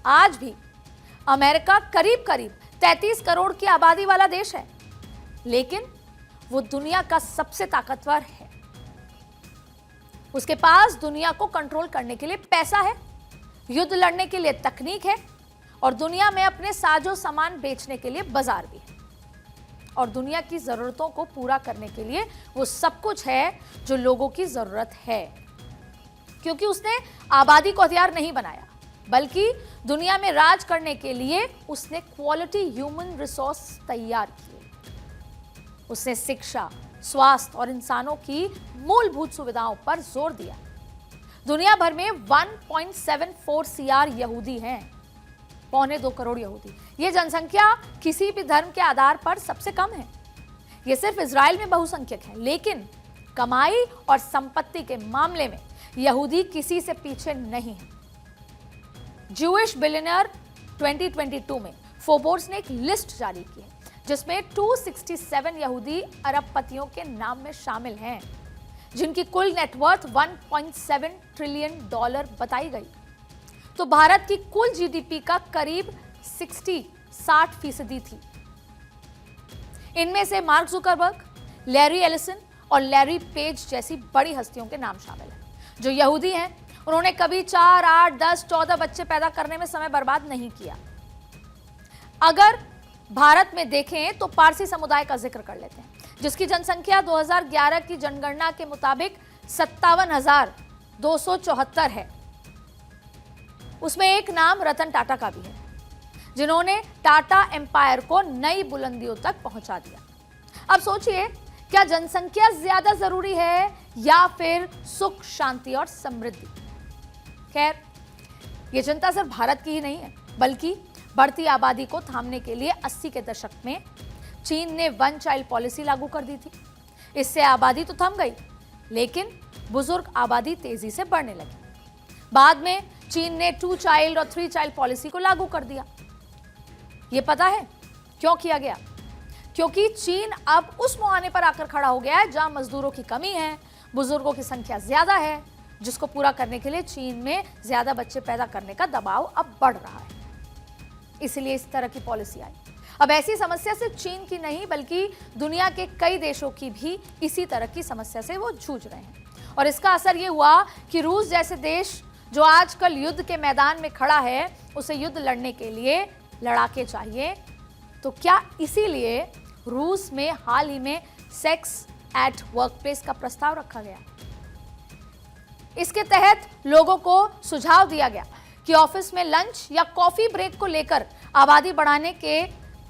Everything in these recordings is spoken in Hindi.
आज भी अमेरिका करीब करीब 33 करोड़ की आबादी वाला देश है, लेकिन वो दुनिया का सबसे ताकतवर है। उसके पास दुनिया को कंट्रोल करने के लिए पैसा है, युद्ध लड़ने के लिए तकनीक है और दुनिया में अपने साजो सामान बेचने के लिए बाजार भी है। और दुनिया की जरूरतों को पूरा करने के लिए वो सब कुछ है जो लोगों की जरूरत है, क्योंकि उसने आबादी को हथियार नहीं बनाया, बल्कि दुनिया में राज करने के लिए उसने क्वालिटी ह्यूमन रिसोर्स तैयार किए। उसने शिक्षा, स्वास्थ्य और इंसानों की मूलभूत सुविधाओं पर जोर दिया। दुनिया भर में 1.74 सीआर यहूदी हैं, 1.25 करोड़ यहूदी। ये जनसंख्या किसी भी धर्म के आधार पर सबसे कम है। ये सिर्फ इजराइल में बहुसंख्यक है, लेकिन कमाई और संपत्ति के मामले में यहूदी किसी से पीछे नहीं है। ज्यूइश बिलियनर 2022 में फोर्ब्स ने एक लिस्ट जारी की है, जिसमें 267 यहूदी अरबपतियों के नाम में शामिल हैं, जिनकी कुल नेटवर्थ 1.7 ट्रिलियन डॉलर बताई गई। तो भारत की कुल जीडीपी का करीब 60% थी। इनमें से मार्क जुकरबर्ग, लैरी एलिसन और लैरी पेज जैसी बड़ी हस्तियों के नाम शामिल हैं। जो यहूदी हैं, उन्होंने कभी 4, 8, 10, 14 बच्चे पैदा करने में समय बर्बाद नहीं किया। अगर भारत में देखें तो पारसी समुदाय का जिक्र कर लेते हैं, जिसकी जनसंख्या 2011 की जनगणना के मुताबिक 57,274 है। उसमें एक नाम रतन टाटा का भी है, जिन्होंने टाटा एम्पायर को नई बुलंदियों तक पहुंचा दिया। अब सोचिए, क्या जनसंख्या ज्यादा जरूरी है या फिर सुख, शांति और समृद्धि? खैर, यह चिंता सिर्फ भारत की ही नहीं है, बल्कि बढ़ती आबादी को थामने के लिए 80 के दशक में चीन ने 1 चाइल्ड पॉलिसी लागू कर दी थी। इससे आबादी तो थम गई, लेकिन बुजुर्ग आबादी तेजी से बढ़ने लगी। बाद में चीन ने 2 चाइल्ड और 3 चाइल्ड पॉलिसी को लागू कर दिया। यह पता है क्यों किया गया? क्योंकि चीन अब उस मुहाने पर आकर खड़ा हो गया है जहां मजदूरों की कमी है, बुजुर्गों की संख्या ज्यादा है, जिसको पूरा करने के लिए चीन में ज्यादा बच्चे पैदा करने का दबाव अब बढ़ रहा है। इसलिए इस तरह की पॉलिसी आई। अब ऐसी समस्या सिर्फ चीन की नहीं, बल्कि दुनिया के कई देशों की भी इसी तरह की समस्या से वो जूझ रहे हैं। और इसका असर ये हुआ कि रूस जैसे देश, जो आजकल युद्ध के मैदान में खड़ा है, उसे युद्ध लड़ने के लिए लड़ाके चाहिए। तो क्या इसीलिए रूस में हाल ही में सेक्स एट वर्कप्लेस का प्रस्ताव रखा गया? इसके तहत लोगों को सुझाव दिया गया कि ऑफिस में लंच या कॉफी ब्रेक को लेकर आबादी बढ़ाने के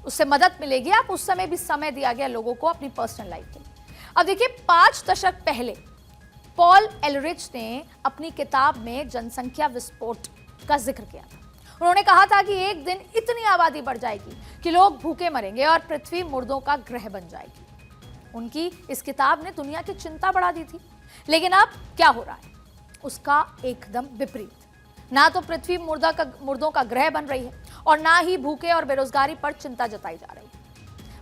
उससे मदद मिलेगी। आप उस समय भी समय दिया गया लोगों को अपनी पर्सनल लाइफ के लिए। अब देखिए, 5 दशक पहले पॉल एलरिच ने अपनी किताब में जनसंख्या विस्फोट का जिक्र किया था। उन्होंने कहा था कि एक दिन इतनी आबादी बढ़ जाएगी कि लोग भूखे मरेंगे और पृथ्वी मुर्दों का ग्रह बन जाएगी। उनकी इस किताब ने दुनिया की चिंता बढ़ा दी थी। लेकिन अब क्या हो रहा है? उसका एकदम विपरीत। ना तो पृथ्वी मुर्दों का ग्रह बन रही है और ना ही भूखे और बेरोजगारी पर चिंता जताई जा रही है।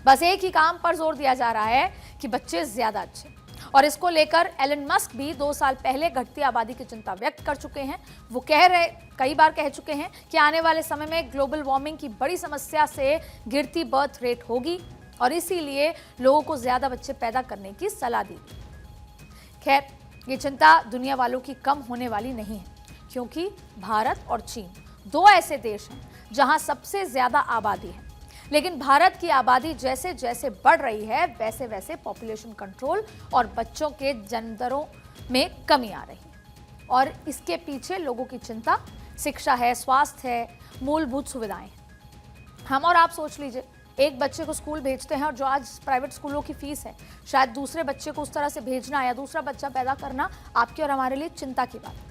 बस एक ही काम पर जोर दिया जा रहा है कि बच्चे ज्यादा अच्छे। और इसको लेकर एलन मस्क भी 2 साल पहले घटती आबादी की चिंता व्यक्त कर चुके हैं। वो कई बार कह चुके हैं कि आने वाले समय में ग्लोबल वार्मिंग की बड़ी समस्या से गिरती बर्थ रेट होगी और इसीलिए लोगों को ज्यादा बच्चे पैदा करने की सलाह दी। खैर, ये चिंता दुनिया वालों की कम होने वाली नहीं है, क्योंकि भारत और चीन 2 ऐसे देश हैं जहां सबसे ज्यादा आबादी है। लेकिन भारत की आबादी जैसे जैसे बढ़ रही है, वैसे वैसे पॉपुलेशन कंट्रोल और बच्चों के जन्म दरों में कमी आ रही है। और इसके पीछे लोगों की चिंता शिक्षा है, स्वास्थ्य है, मूलभूत सुविधाएं हैं। हम और आप सोच लीजिए, एक बच्चे को स्कूल भेजते हैं और जो आज प्राइवेट स्कूलों की फीस है, शायद दूसरे बच्चे को उस तरह से भेजना या दूसरा बच्चा पैदा करना आपके और हमारे लिए चिंता की बात है।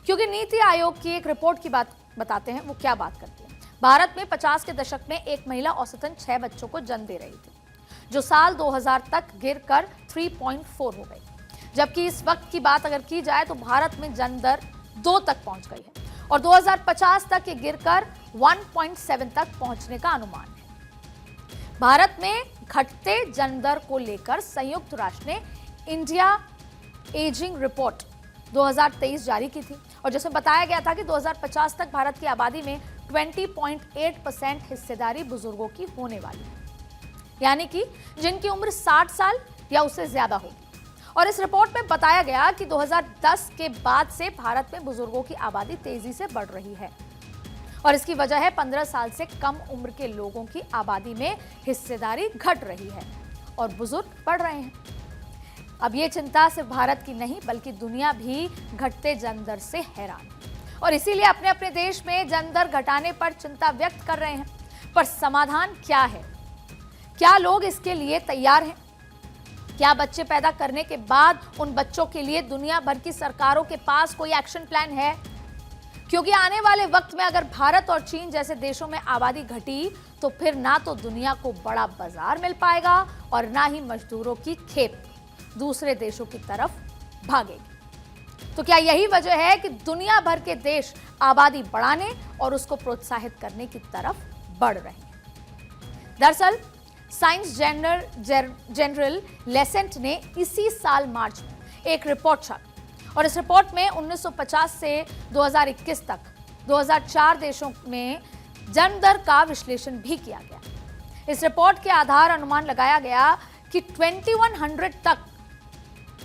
क्योंकि नीति आयोग की एक रिपोर्ट की बात बताते हैं, वो क्या बात करती है। भारत में 50 के दशक में एक महिला औसतन 6 बच्चों को जन्म दे रही थी, जो साल 2000 तक गिरकर 3.4 हो गई। जबकि इस वक्त की बात अगर की जाए तो भारत में जन्म दर 2 तक पहुंच गई है और 2050 तक ये गिरकर 1.7 तक पहुंचने का अनुमान है। भारत में घटते जन्म दर को लेकर संयुक्त राष्ट्र ने इंडिया एजिंग रिपोर्ट 2023 जारी की थी और जिसमें बताया गया था कि 2050 तक भारत की आबादी में 20.8% हिस्सेदारी बुजुर्गों की होने वाली है, यानी कि जिनकी उम्र 60 साल या उससे ज्यादा होगी। और इस रिपोर्ट में बताया गया कि 2010 के बाद से भारत में बुजुर्गों की आबादी तेजी से बढ़ रही है और इसकी वजह है 15 साल से कम उम्र के लोगों की आबादी में हिस्सेदारी घट रही है और बुजुर्ग बढ़ रहे हैं। अब ये चिंता सिर्फ भारत की नहीं बल्कि दुनिया भी घटते जनदर से हैरान है और इसीलिए अपने अपने देश में जनदर घटाने पर चिंता व्यक्त कर रहे हैं। पर समाधान क्या है? क्या लोग इसके लिए तैयार हैं? क्या बच्चे पैदा करने के बाद उन बच्चों के लिए दुनिया भर की सरकारों के पास कोई एक्शन प्लान है? क्योंकि आने वाले वक्त में अगर भारत और चीन जैसे देशों में आबादी घटी तो फिर ना तो दुनिया को बड़ा बाजार मिल पाएगा और ना ही मजदूरों की खेप दूसरे देशों की तरफ भागेगी। तो क्या यही वजह है कि दुनिया भर के देश आबादी बढ़ाने और उसको प्रोत्साहित करने की तरफ बढ़ रहे हैं? दरअसल साइंस जर्नल लेसेंट ने इसी साल मार्च में एक रिपोर्ट छापी और इस रिपोर्ट में 1950 से 2021 तक 2004 देशों में जन्म दर का विश्लेषण भी किया गया। इस रिपोर्ट के आधार अनुमान लगाया गया कि 2100 तक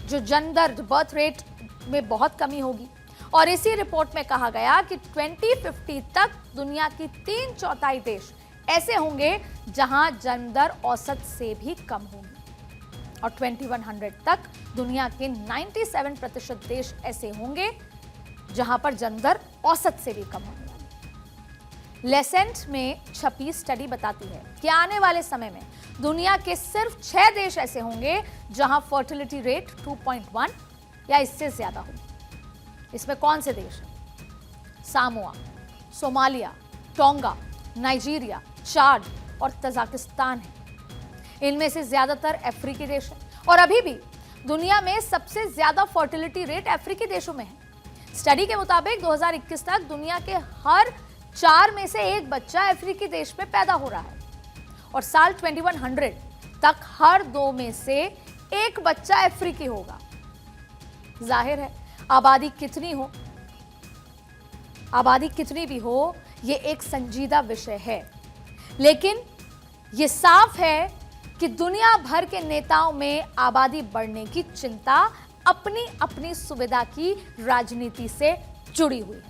जो जन्म दर बर्थ रेट में बहुत कमी होगी और इसी रिपोर्ट में कहा गया कि 2050 तक दुनिया की 3/4 देश ऐसे होंगे जहां जन्म दर औसत से भी कम होगी और 2100 तक दुनिया के 97% देश ऐसे होंगे जहां पर जन्म दर औसत से भी कम होने वाली है। लेसेंट में छपी स्टडी बताती है कि आने वाले समय में दुनिया के सिर्फ 6 देश ऐसे होंगे जहां फर्टिलिटी रेट 2.1 या इससे ज्यादा होगी। इसमें कौन से देश हैं? सामोआ, सोमालिया, टोंगा, नाइजीरिया, चाड और तजाकिस्तान है। इनमें से ज्यादातर अफ्रीकी देश हैं और अभी भी दुनिया में सबसे ज्यादा फर्टिलिटी रेट अफ्रीकी देशों में है। स्टडी के मुताबिक 2021 तक दुनिया के हर 4 में से एक बच्चा अफ्रीकी देश में पैदा हो रहा है और साल 2100 तक हर 2 में से एक बच्चा अफ्रीकी होगा। जाहिर है आबादी कितनी भी हो ये एक संजीदा विषय है, लेकिन ये साफ है कि दुनिया भर के नेताओं में आबादी बढ़ने की चिंता अपनी अपनी सुविधा की राजनीति से जुड़ी हुई है।